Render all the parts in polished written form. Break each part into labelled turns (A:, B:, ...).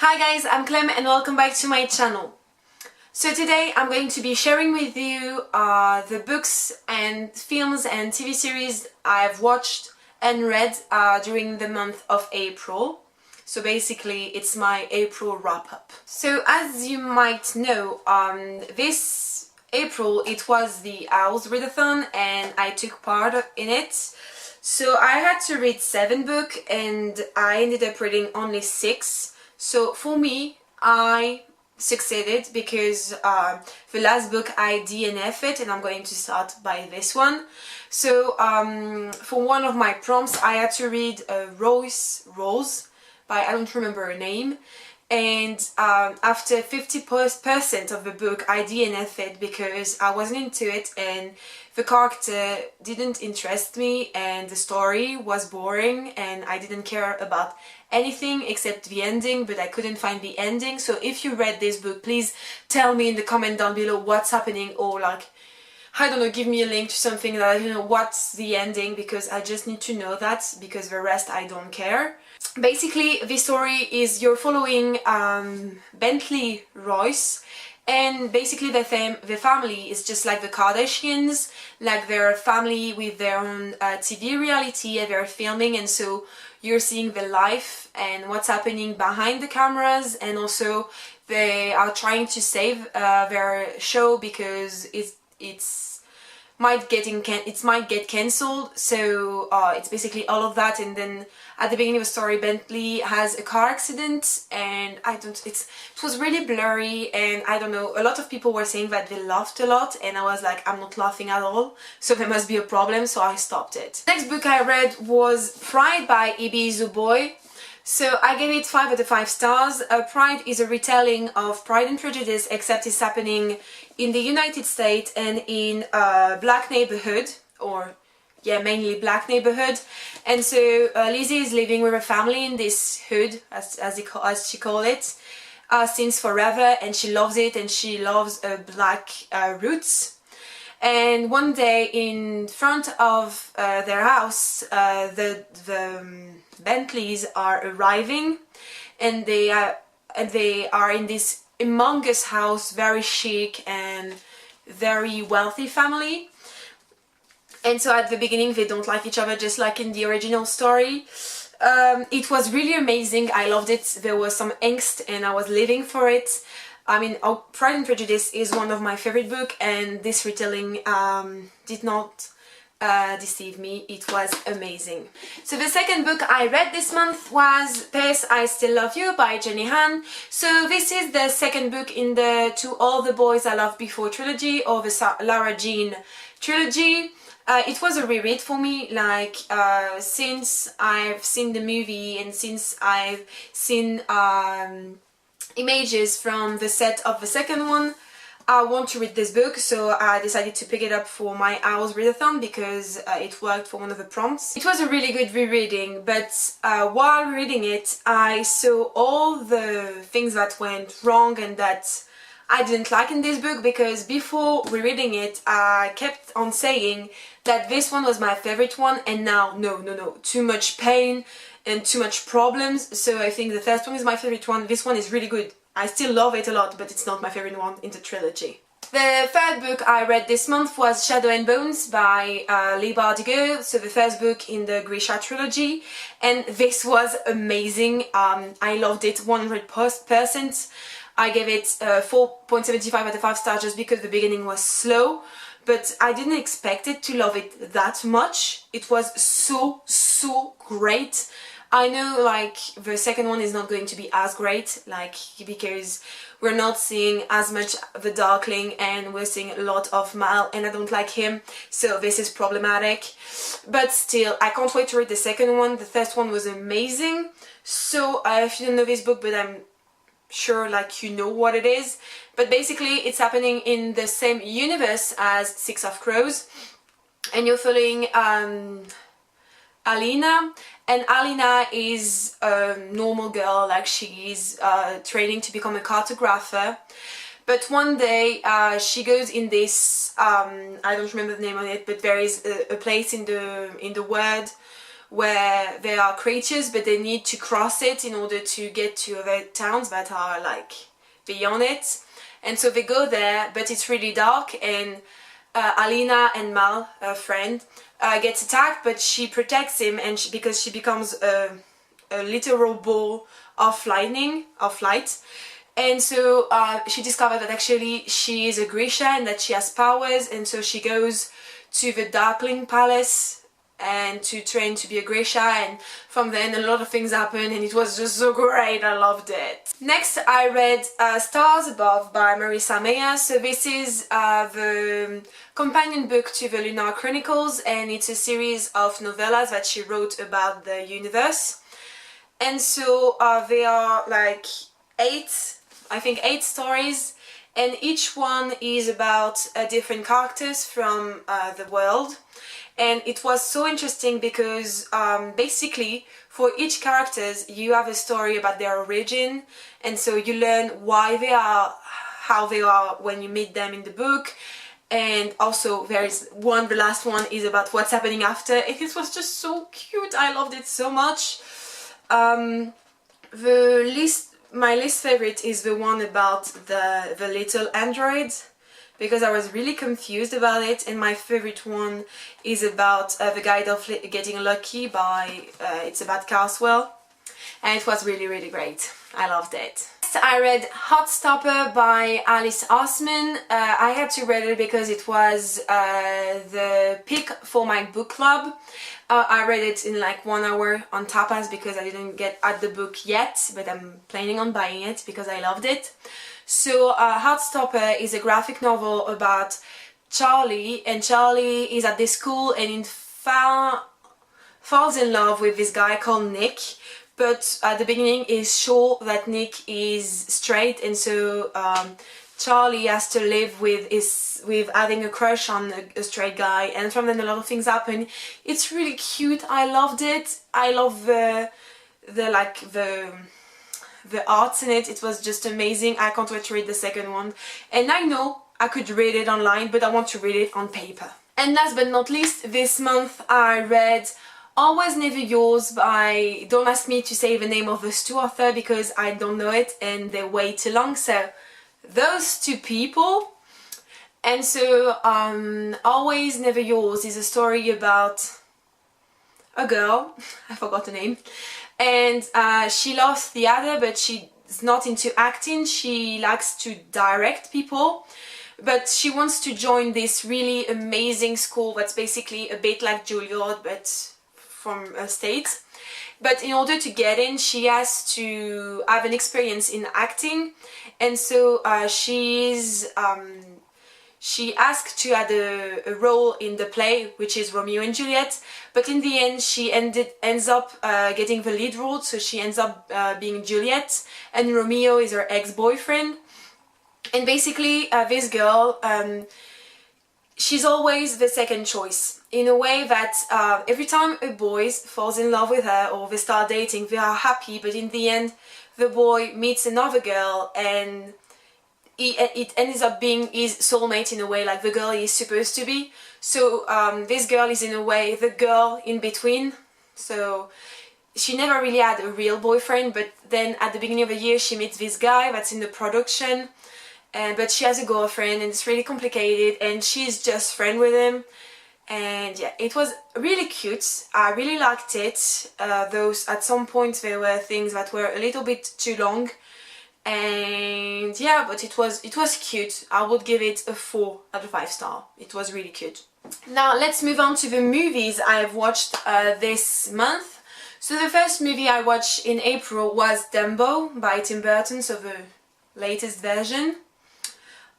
A: Hi guys, I'm Clem and welcome back to my channel. So today I'm going to be sharing with you the books and films and TV series I've watched and read during the month of April. So basically it's my April wrap-up. So as you might know, this April it was the Owls Readathon and I took part in it. So I had to read 7 books and I ended up reading only 6. So for me, I succeeded because the last book I DNF'd and I'm going to start by this one. So for one of my prompts I had to read Rose by, I don't remember her name, and after 50% of the book I DNF'd because I wasn't into it and the character didn't interest me and the story was boring and I didn't care about anything except the ending, but I couldn't find the ending. So if you read this book, please tell me in the comment down below what's happening, or like, I don't know, give me a link to something that I don't know what's the ending, because I just need to know that, because the rest I don't care. Basically this story is you're following Bentley Royce, and basically the family is just like the Kardashians, like they're a family with their own TV reality and they're filming, and so you're seeing the life and what's happening behind the cameras, and also they are trying to save their show because it might get cancelled. So it's basically all of that. And then at the beginning of the story, Bentley has a car accident, and it was really blurry, and I don't know, a lot of people were saying that they laughed a lot, and I was like, I'm not laughing at all, so there must be a problem, so I stopped it. Next book I read was Pride by Ibi Zoboi. So I gave it 5 out of 5 stars. Pride is a retelling of Pride and Prejudice, except it's happening in the United States and in a black neighborhood, or yeah, mainly black neighborhood. And so Lizzie is living with her family in this hood, as she call it, since forever, and she loves it, and she loves black roots. And one day in front of their house, the Bentleys are arriving, and they are in this humongous house, very chic and very wealthy family. And so at the beginning they don't like each other, just like in the original story. It was really amazing. I loved it. There was some angst and I was living for it. I mean, Pride and Prejudice is one of my favorite books, and this retelling did not deceive me. It was amazing. So the second book I read this month was P.S. I Still Love You by Jenny Han. So this is the second book in the To All the Boys I Loved Before trilogy, or the Lara Jean trilogy. It was a reread for me, like since I've seen the movie and since I've seen images from the set of the second one, I want to read this book, so I decided to pick it up for my Owls Readathon because it worked for one of the prompts. It was a really good rereading, but while reading it I saw all the things that went wrong and that I didn't like in this book, because before rereading it I kept on saying that this one was my favorite one, and now no, too much pain and too much problems. So I think the first one is my favorite one. This one is really good. I still love it a lot, but it's not my favorite one in the trilogy. The third book I read this month was Shadow and Bones by Leigh Bardugo, so the first book in the Grisha trilogy, and this was amazing. I loved it 100%. I gave it 4.75 out of 5 stars just because the beginning was slow, but I didn't expect it to love it that much. It was so great. I know like the second one is not going to be as great, like, because we're not seeing as much the Darkling and we're seeing a lot of Mal, and I don't like him, so this is problematic. But still, I can't wait to read the second one. The first one was amazing. So if you don't know this book, but I'm sure like you know what it is, but basically it's happening in the same universe as Six of Crows, and you're following Alina, and Alina is a normal girl, like she's training to become a cartographer, but one day she goes in this I don't remember the name of it, but there is a place in the world where there are creatures, but they need to cross it in order to get to other towns that are like beyond it. And so they go there, but it's really dark, and Alina and Mal, her friend, gets attacked, but she protects him, and because she becomes a literal ball of lightning, of light. And so she discovered that actually she is a Grisha and that she has powers, and so she goes to the Darkling Palace and to train to be a Grisha, and from then a lot of things happen, and it was just so great. I loved it. Next I read Stars Above by Marissa Meyer. So this is the companion book to the Lunar Chronicles, and it's a series of novellas that she wrote about the universe. And so they are like eight stories, and each one is about different characters from the world. And it was so interesting because basically for each characters you have a story about their origin, and so you learn why they are how they are when you meet them in the book. And also there is one, the last one is about what's happening after, and it was just so cute. I loved it so much. My least favorite is the one about the little android, because I was really confused about it, and my favorite one is about the Guide of Getting Lucky by, it's about Carswell, and it was really, really great. I loved it. Next I read Heartstopper by Alice Osman. I had to read it because it was the pick for my book club. I read it in like 1 hour on tapas because I didn't get at the book yet, but I'm planning on buying it because I loved it. So Heartstopper is a graphic novel about Charlie, and Charlie is at this school and falls in love with this guy called Nick, but at the beginning is sure that Nick is straight, and so Charlie has to live with having a crush on a straight guy, and from then a lot of things happen. It's really cute. I loved it. I love the arts in it. It was just amazing. I can't wait to read the second one, and I know I could read it online, but I want to read it on paper. And last but not least, this month I read Always Never Yours by, don't ask me to say the name of those two authors because I don't know it and they're way too long, so those two people. And so Always Never Yours is a story about a girl, I forgot the name, and she loves theater, but she's not into acting. She likes to direct people, but she wants to join this really amazing school that's basically a bit like Juilliard but from a state. But in order to get in, she has to have an experience in acting, and so she asked to add a role in the play, which is Romeo and Juliet, but in the end she ends up getting the lead role, so she ends up being Juliet, and Romeo is her ex-boyfriend. And basically this girl, she's always the second choice, in a way that every time a boy falls in love with her or they start dating, they are happy, but in the end the boy meets another girl and it ends up being his soulmate in a way, like the girl is supposed to be. So this girl is in a way the girl in between. So she never really had a real boyfriend, but then at the beginning of the year she meets this guy that's in the production, but she has a girlfriend and it's really complicated, and she's just friends with him. And yeah, it was really cute. I really liked it. Those at some point there were things that were a little bit too long, and yeah, but it was cute. I would give it a 4 out of 5 stars. It was really cute. Now let's move on to the movies I have watched this month. So the first movie I watched in April was Dumbo by Tim Burton, so the latest version.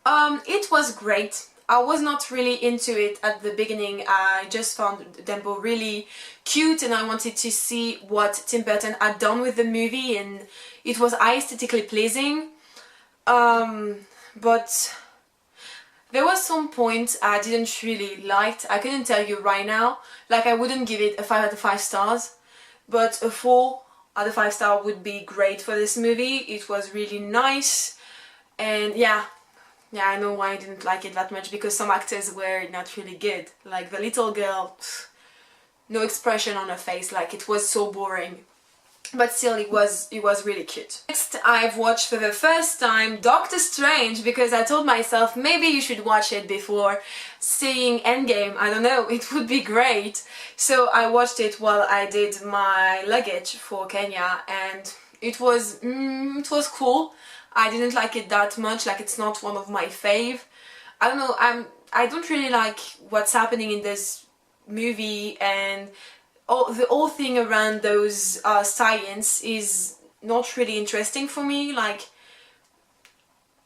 A: It was great. I was not really into it at the beginning. I just found Dumbo really cute and I wanted to see what Tim Burton had done with the movie, and it was aesthetically pleasing. But there was some points I didn't really like. I couldn't tell you right now. Like, I wouldn't give it a 5 out of 5 stars, but a 4 out of 5 stars would be great for this movie. It was really nice, and yeah, I know why I didn't like it that much, because some actors were not really good. Like the little girl, no expression on her face, like it was so boring. But still, it was really cute. Next, I've watched for the first time Doctor Strange, because I told myself maybe you should watch it before seeing Endgame. I don't know, it would be great. So I watched it while I did my luggage for Kenya, and it was cool. I didn't like it that much, like it's not one of my fave. I don't know, I don't really like what's happening in this movie, and the whole thing around those science is not really interesting for me. Like,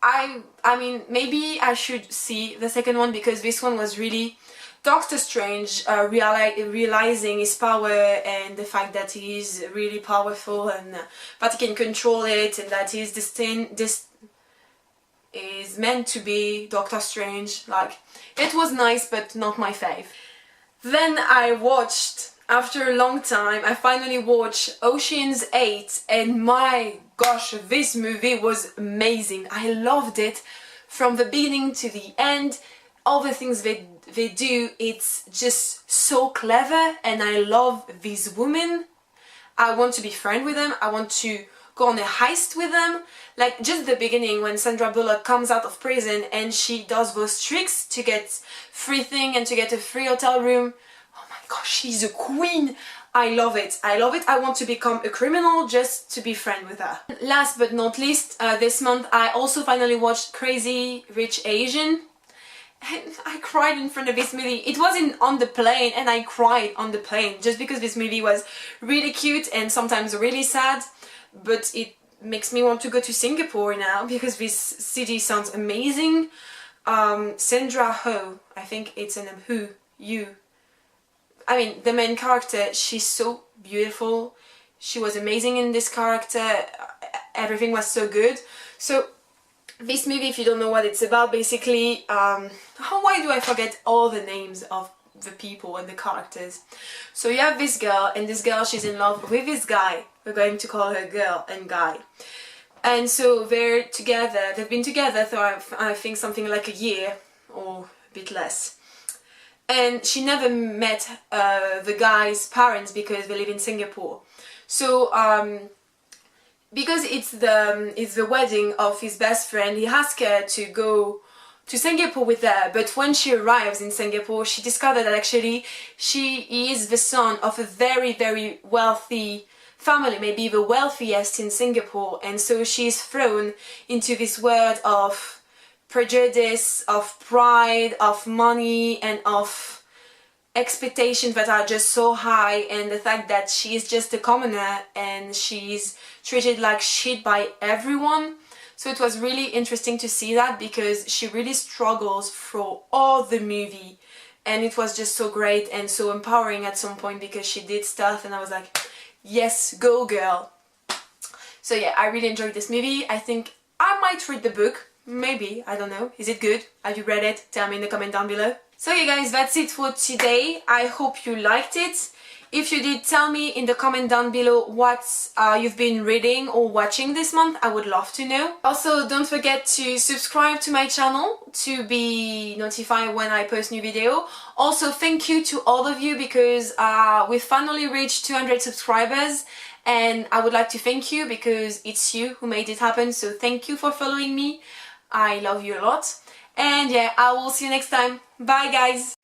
A: I mean, maybe I should see the second one, because this one was really Doctor Strange realizing his power and the fact that he is really powerful, and that he can control it, and that he's is meant to be Doctor Strange. Like, it was nice, but not my fave. Then I watched, after a long time, I finally watched Ocean's 8, and my gosh, this movie was amazing. I loved it from the beginning to the end. All the things they do, it's just so clever, and I love these women. I want to be friends with them. I want to go on a heist with them. Like, just the beginning when Sandra Bullock comes out of prison and she does those tricks to get free thing and to get a free hotel room. Oh my gosh, she's a queen. I love it. I love it. I want to become a criminal just to be friends with her. Last but not least, this month I also finally watched Crazy Rich Asian. And I cried in front of this movie. It was on the plane, and I cried on the plane just because this movie was really cute and sometimes really sad. But it makes me want to go to Singapore now, because this city sounds amazing. Sandra Ho, I think it's an you. I mean, the main character, she's so beautiful. She was amazing in this character. Everything was so good. So this movie, if you don't know what it's about, basically, why do I forget all the names of the people and the characters? So you have this girl, and this girl, she's in love with this guy. We're going to call her girl and guy. And so they're together, they've been together for I think something like a year or a bit less. And she never met the guy's parents because they live in Singapore. So because it's the wedding of his best friend, he asked her to go to Singapore with her. But when she arrives in Singapore, she discovered that actually he is the son of a very, very wealthy family, maybe the wealthiest in Singapore. And so she's thrown into this world of prejudice, of pride, of money, and of expectations that are just so high, and the fact that she is just a commoner and she's treated like shit by everyone. So it was really interesting to see that, because she really struggles through all the movie, and it was just so great and so empowering at some point, because she did stuff and I was like, yes, go girl. So yeah, I really enjoyed this movie. I think I might read the book, maybe, I don't know. Is it good? Have you read it? Tell me in the comment down below. So yeah guys, that's it for today. I hope you liked it. If you did, tell me in the comment down below what you've been reading or watching this month. I would love to know. Also, don't forget to subscribe to my channel to be notified when I post new video. Also, thank you to all of you, because we finally reached 200 subscribers, and I would like to thank you because it's you who made it happen. So thank you for following me. I love you a lot. And yeah, I will see you next time. Bye guys!